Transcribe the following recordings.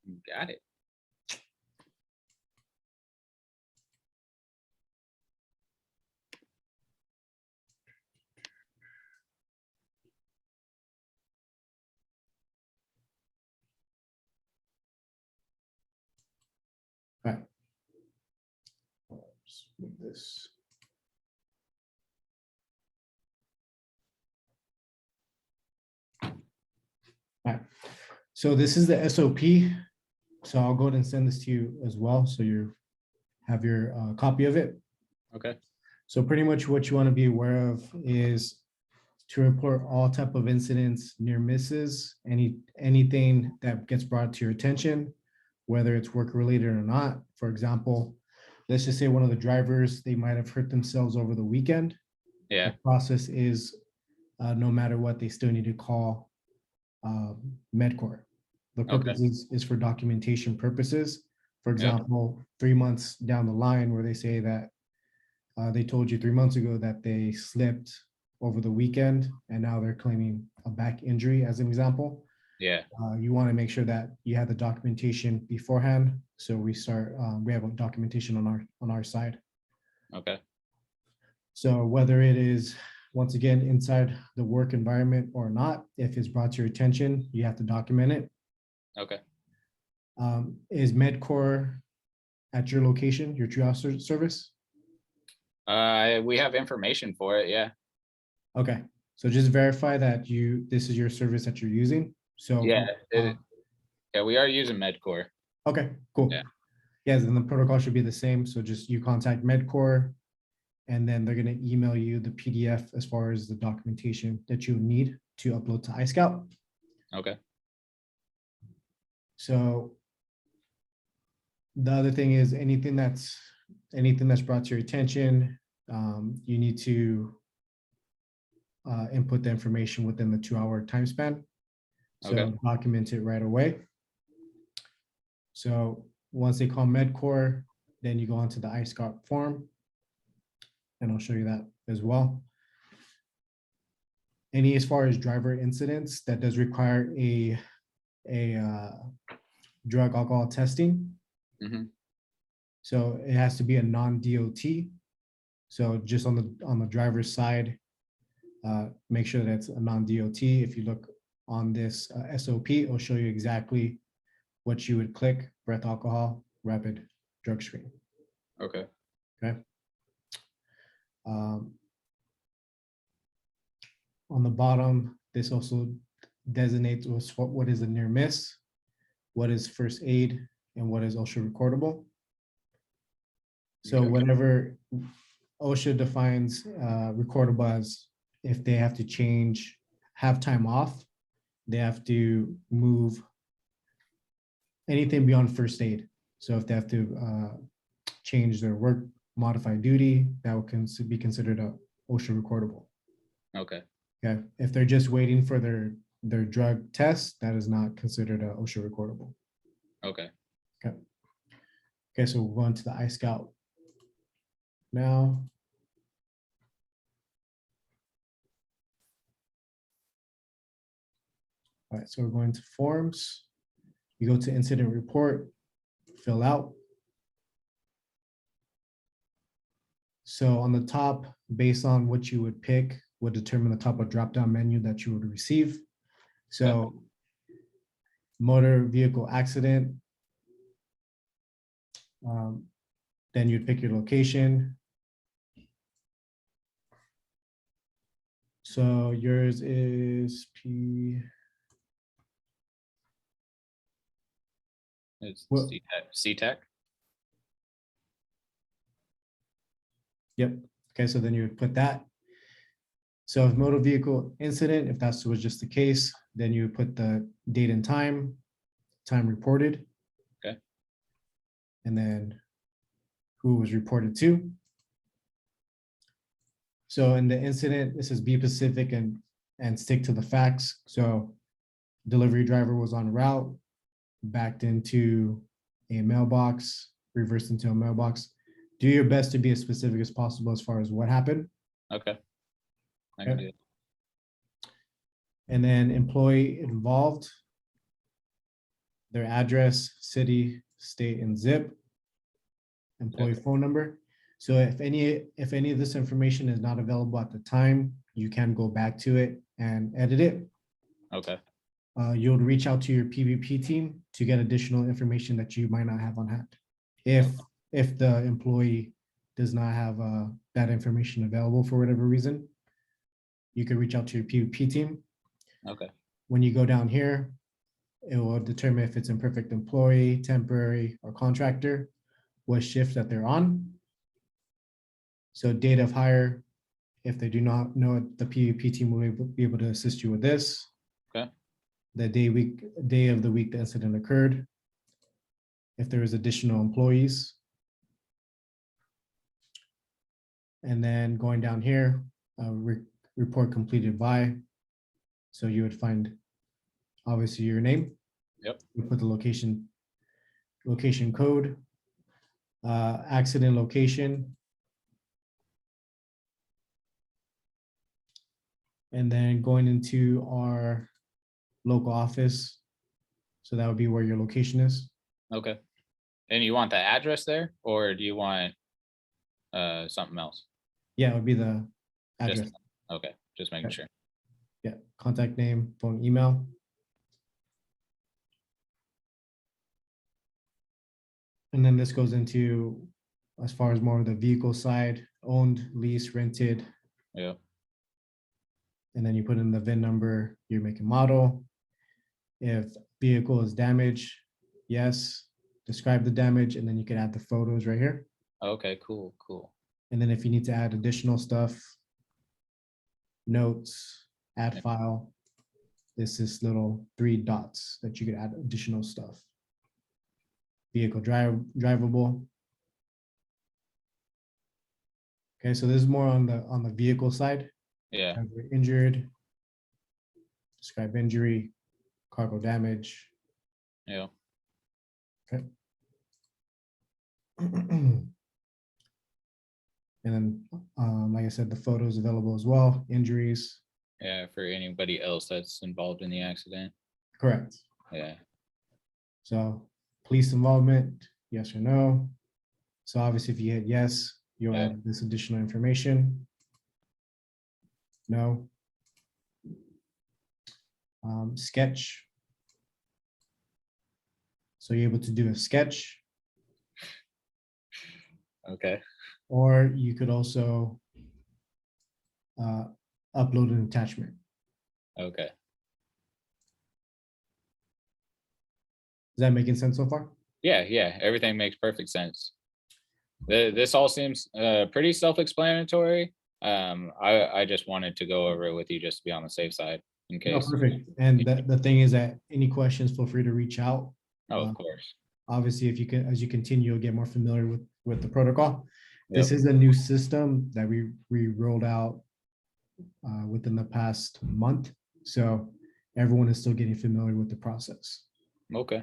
Got it. All right. Just move this. All right. So this is the SOP. So I'll go ahead and send this to you as well. So you have your copy of it. Okay. So pretty much what you want to be aware of is to report all type of incidents, near misses, anything that gets brought to your attention, whether it's work related or not. For example, let's just say one of the drivers, they might have hurt themselves over the weekend. Yeah. The process is no matter what, they still need to call MedCorp. The purpose is for documentation purposes. For example, 3 months down the line where they say that they told you 3 months ago that they slipped over the weekend and now they're claiming a back injury as an example. Yeah. You want to make sure that you have the documentation beforehand. So we have documentation on our side. Okay. So whether it is, once again, inside the work environment or not, if it's brought to your attention, you have to document it. Okay. Is MedCorp at your location, your triage service? We have information for it. Yeah. Okay. So just verify that this is your service that you're using. So Yeah. Yeah, we are using MedCorp. Okay, cool. Yeah. Yes, and the protocol should be the same. So just you contact MedCorp, and then they're going to email you the PDF as far as the documentation that you need to upload to Iscout. Okay. So the other thing is anything that's brought to your attention, you need to input the information within the 2-hour time span. So Okay. document it right away. So once they call MedCorp, then you go onto the Iscout form, and I'll show you that as well. Any as far as driver incidents, that does require a drug alcohol testing. Mm-hmm. So it has to be a non-DOT. So just on the driver's side, make sure that it's a non-DOT. If you look on this SOP, it'll show you exactly what you would click: breath alcohol, rapid drug screen. Okay. Okay. On the bottom, this also designates what is a near miss, what is first aid, and what is OSHA recordable. So Okay. whenever OSHA defines recordable as if they have to have time off, they have to move anything beyond first aid. So if they have to change their work, modify duty, that would be considered a OSHA recordable. Okay. Okay. If they're just waiting for their drug test, that is not considered a OSHA recordable. Okay. Okay. Okay, so we'll go into the Iscout now. All right, so we're going to forms. You go to incident report, fill out. So on the top, based on what you would pick, would determine the type of drop-down menu that you would receive. So motor vehicle accident, then you'd pick your location. So yours is P. It's Well- CTEC. Yep. Okay, so then you would put that. So if motor vehicle incident, if that was just the case, then you would put the date and time reported. Okay. And then who was reported to. So in the incident, this is be specific and stick to the facts. So delivery driver was on route, backed into a mailbox, reversed into a mailbox. Do your best to be as specific as possible as far as what happened. Okay. I can do it. And then employee involved. their address, city, state, and zip, employee phone number. So if any of this information is not available at the time, you can go back to it and edit it. Okay. You'll reach out to your PvP team to get additional information that you might not have on hand. If the employee does not have that information available for whatever reason, you can reach out to your PvP team. Okay. When you go down here, it will determine if it's imperfect employee, temporary, or contractor, what shift that they're on. So date of hire, if they do not know it, the PvP team will be able to assist you with this. Okay. The day of the week the incident occurred. If there is additional employees. And then going down here, report completed by. So you would find obviously your name. Yep. You put the location code, accident location. And then going into our local office. So that would be where your location is. Okay. And you want the address there, or do you want something else? Yeah, it would be the address. Just, okay, just making sure. Yeah, contact name, phone, email. And then this goes into, as far as more of the vehicle side, owned, leased, rented. Yeah. And then you put in the VIN number, your make and model. If vehicle is damaged, yes, describe the damage, and then you can add the photos right here. Okay, cool. And then if you need to add additional stuff, notes, add file, this is little 3 dots that you could add additional stuff. Vehicle drivable. Okay, so this is more on the vehicle side. Yeah. Injured, describe injury, cargo damage. Yeah. Okay. And then, like I said, the photos available as well, injuries. Yeah, for anybody else that's involved in the accident. Correct. Yeah. So police involvement, yes or no. So obviously if you hit yes, you'll add this additional information. No. Sketch. So you're able to do a sketch. Okay. Or you could also upload an attachment. Okay. Is that making sense so far? Yeah. Everything makes perfect sense. This all seems pretty self-explanatory. I just wanted to go over it with you just to be on the safe side in No, case. perfect. And the thing is that any questions, feel free to reach out. Oh, of course. Obviously, if you can, as you continue, you'll get more familiar with the protocol. Yep. This is a new system that we rolled out within the past month. So everyone is still getting familiar with the process. Okay.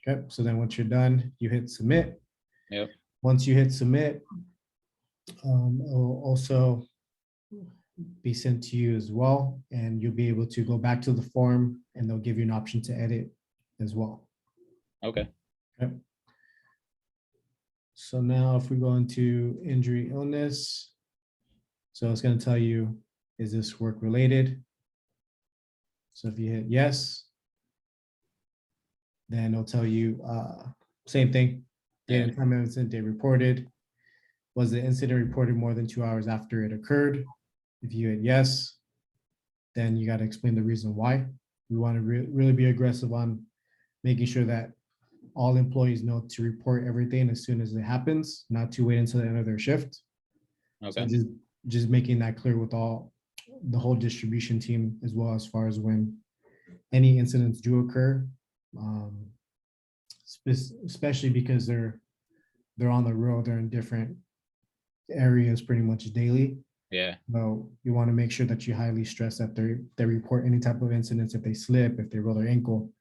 Okay, so then once you're done, you hit submit. Yep. Once you hit submit, it will also be sent to you as well, and you'll be able to go back to the form and they'll give you an option to edit as well. Okay. Okay. So now if we go into injury illness, so it's going to tell you, is this work related? So if you hit yes, then it'll tell you same thing, date and time of incident, date reported. Was the incident reported more than 2 hours after it occurred? If you hit yes, then you got to explain the reason why. We want to really be aggressive on making sure that all employees know to report everything as soon as it happens, not to wait until the end of their shift. Okay. So just making that clear with the whole distribution team, as well as far as when any incidents do occur, especially because they're on the road, they're in different areas pretty much daily. Yeah. So you want to make sure that you highly stress that they report any type of incidents, if they slip, if they roll their ankle,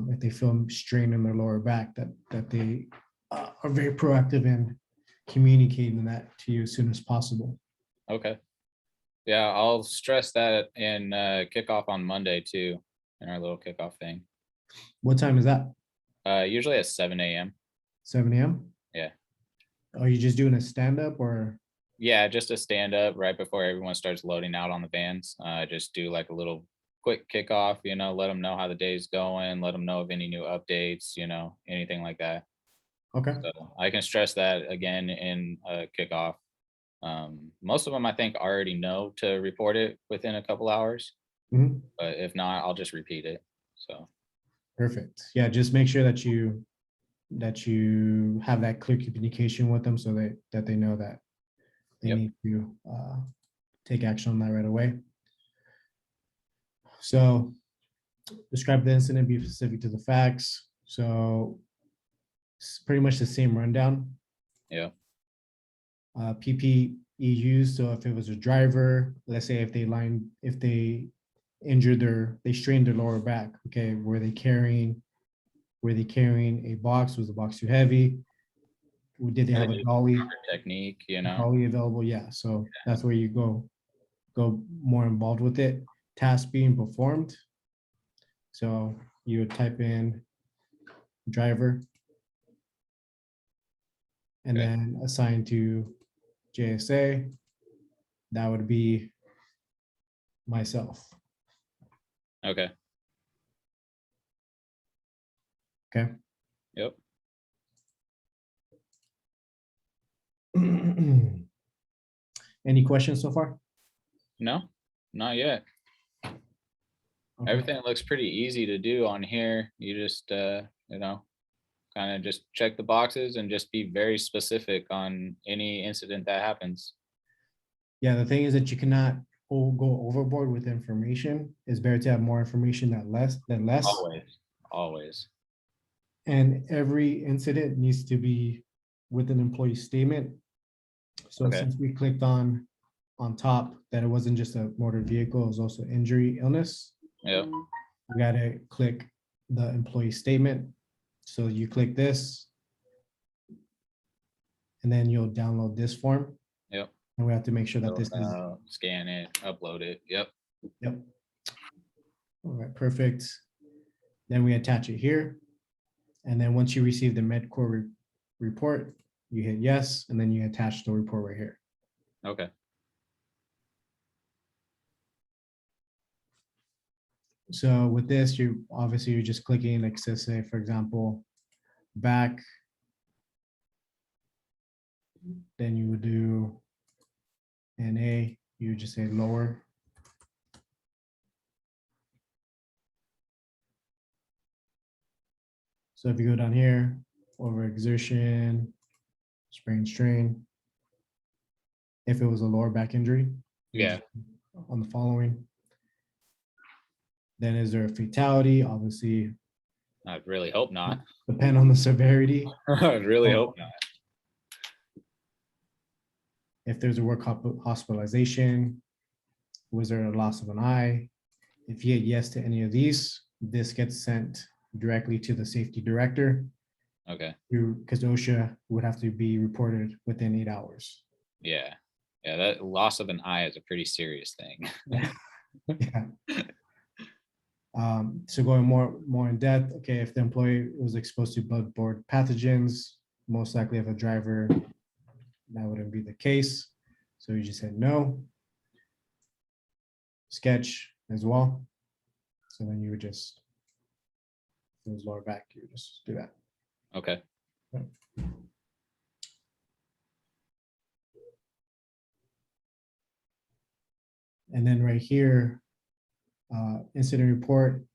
if they feel strain in their lower back, that they are very proactive in communicating that to you as soon as possible. Okay. Yeah, I'll stress that in kickoff on Monday too, in our little kickoff thing. What time is that? Usually at 7 a.m. 7 a.m.? Yeah. Are you just doing a stand-up or? Yeah, just a stand up right before everyone starts loading out on the vans. Just do like a little quick kickoff, let them know how the day's going, let them know of any new updates, anything like that. Okay. So I can stress that again in a kickoff. Most of them I think already know to report it within a couple hours, Mhm. but if not, I'll just repeat it. So Perfect. Yeah, just make sure that you have that clear communication with them so that they know that they yep, need to take action on that right away. So describe the incident, be specific to the facts. So it's pretty much the same rundown. yeah, PPE used. So if it was a driver, let's say if they they strained their lower back. Okay, were they carrying a box? Was the box too heavy? Did they How have to a do dolly? proper technique. Dolly available? Yeah. So that's where you go more involved with it. Task being performed. So you would type in driver and Okay, then assign to JSA. That would be myself. okay, Okay. yep. Any questions so far? No, not yet. Okay. Everything looks pretty easy to do on here. You just kind of just check the boxes and just be very specific on any incident that happens. Yeah, the thing is that you cannot go overboard with information. It's better to have more information than less. Always, always. And every incident needs to be with an employee statement. So Okay. since we clicked on top that it wasn't just a motor vehicle, it was also injury, illness, Yep. we gotta click the employee statement. So you click this, and then you'll download this form. Yep. And we have to make sure that Fill this it is, out, scan it, upload it. Yep. yep. All right, perfect. Then we attach it here. And then once you receive the MedCore report, you hit yes, and then you attach the report right here. Okay. So with this, you're just clicking, like say, for example, back. Then you would do NA, you would just say lower. So if you go down here, overexertion, sprain, strain. If it was a lower back injury, you Yeah. just on the following. Then is there a fatality? Obviously, I really hope not. depend on the severity. I really Oh. hope not. If there's a work hospitalization, was there a loss of an eye? If you hit yes to any of these, this gets sent directly to the safety director. Okay. Because OSHA would have to be reported within 8 hours. Yeah. Yeah. That loss of an eye is a pretty serious thing. Yeah. So going more in depth, okay, if the employee was exposed to blood-borne pathogens, most likely if a driver, that wouldn't be the case. So you just hit no. Sketch as well. So then you would just, if it was lower back, you would just do that. Okay. And then right here, incident report.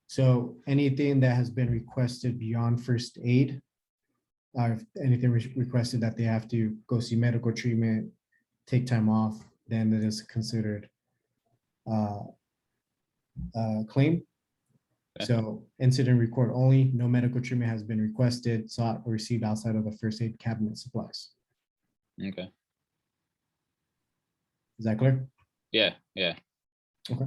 So anything that has been requested beyond first aid, if anything requested that they have to go see medical treatment, take time off, then it is considered claim. Okay. So incident record only, no medical treatment has been requested, sought, or received outside of the first aid cabinet supplies. Okay. Is that clear? Yeah. Yeah. Okay.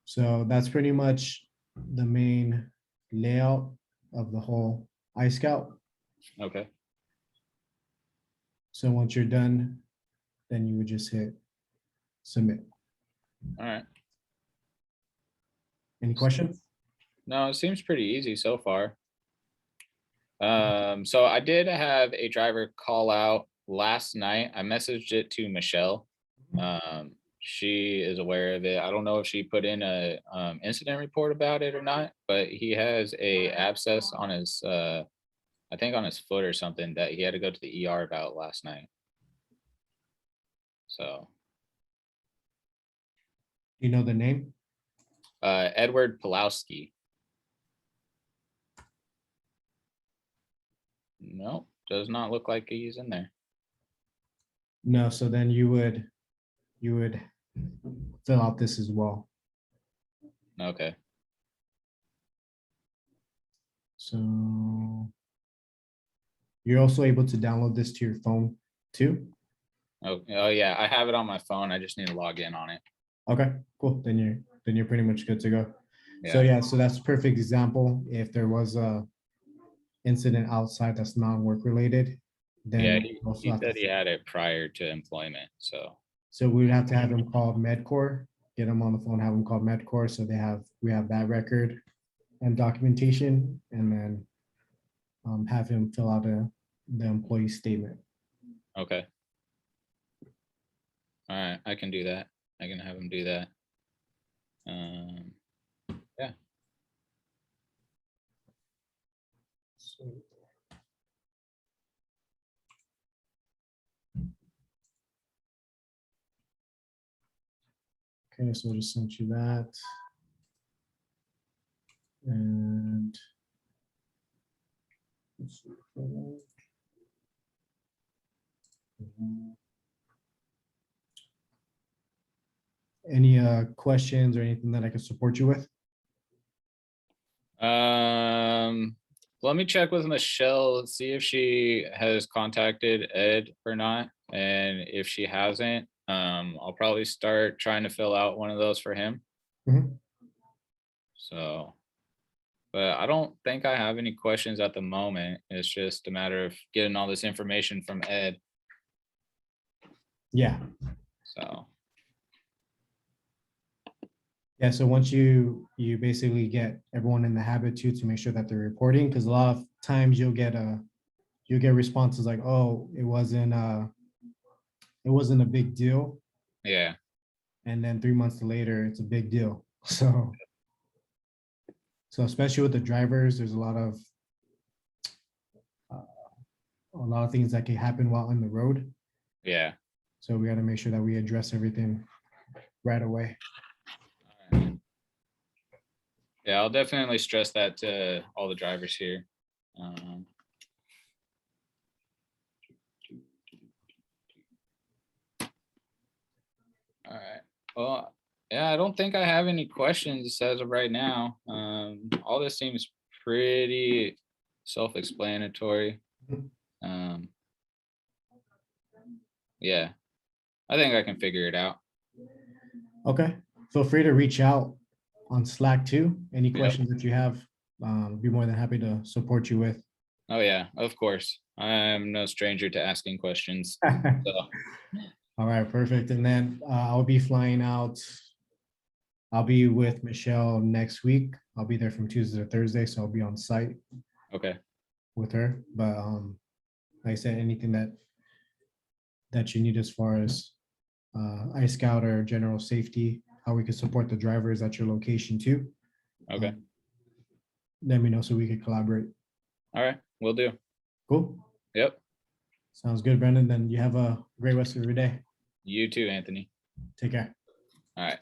So that's pretty much the main layout of the whole Iscout. Okay. So once you're done, then you would just hit submit. All right. Any questions? No, it seems pretty easy so far. So I did have a driver call out last night. I messaged it to Michelle. She is aware of it. I don't know if she put in a incident report about it or not, but he has a abscess on his I think on his foot or something that he had to go to the ER about last night. So You know the name? Edward Pulowski. No, does not look like he's in there. No, so then you would fill out this as well. Okay. So you're also able to download this to your phone too. Oh yeah, I have it on my phone. I just need to log in on it. Okay, cool. Then you're pretty much good to go. So Yeah. yeah, so that's a perfect example. If there was a incident outside that's non-work related, Yeah, then he, we also he have said to, he had it prior to employment. so we would have to have him call MedCore, get him on the phone, have him call MedCore, so we have that record and documentation, and then have him fill out the employee statement. Okay. All right, I can do that. I can have him do that. Yeah. Okay, so I just sent you that. And let's see. Any questions or anything that I can support you with? Let me check with Michelle, see if she has contacted Ed or not. And if she hasn't, I'll probably start trying to fill out one of those for him. Mhm. So, but I don't think I have any questions at the moment. It's just a matter of getting all this information from Ed. Yeah. So, Yeah, so once you basically get everyone in the habit too to make sure that they're reporting, because a lot of times you'll get responses like, oh, it wasn't a big deal, yeah. and then 3 months later it's a big deal. So especially with the drivers, there's a lot of things that can happen while on the road. Yeah. So we got to make sure that we address everything right away. Yeah, I'll definitely stress that to all the drivers here. All right. Well, yeah, I don't think I have any questions as of right now. All this seems pretty self-explanatory. Um, yeah, I think I can figure it out. Okay. Feel free to reach out on Slack too. Any Yep. questions that you have, be more than happy to support you with. Oh yeah, of course. I'm no stranger to asking questions. So, All right, perfect. And then I'll be flying out. I'll be with Michelle next week. I'll be there from Tuesday to Thursday, so I'll be on site okay. with her. But like I said, anything that you need as far as Iscout or general safety, how we can support the drivers at your location too. Okay. Let me know so we can collaborate. All right. Will do. Cool. Yep. Sounds good, Brendan. Then you have a great rest of your day. You too, Anthony. Take care. All right.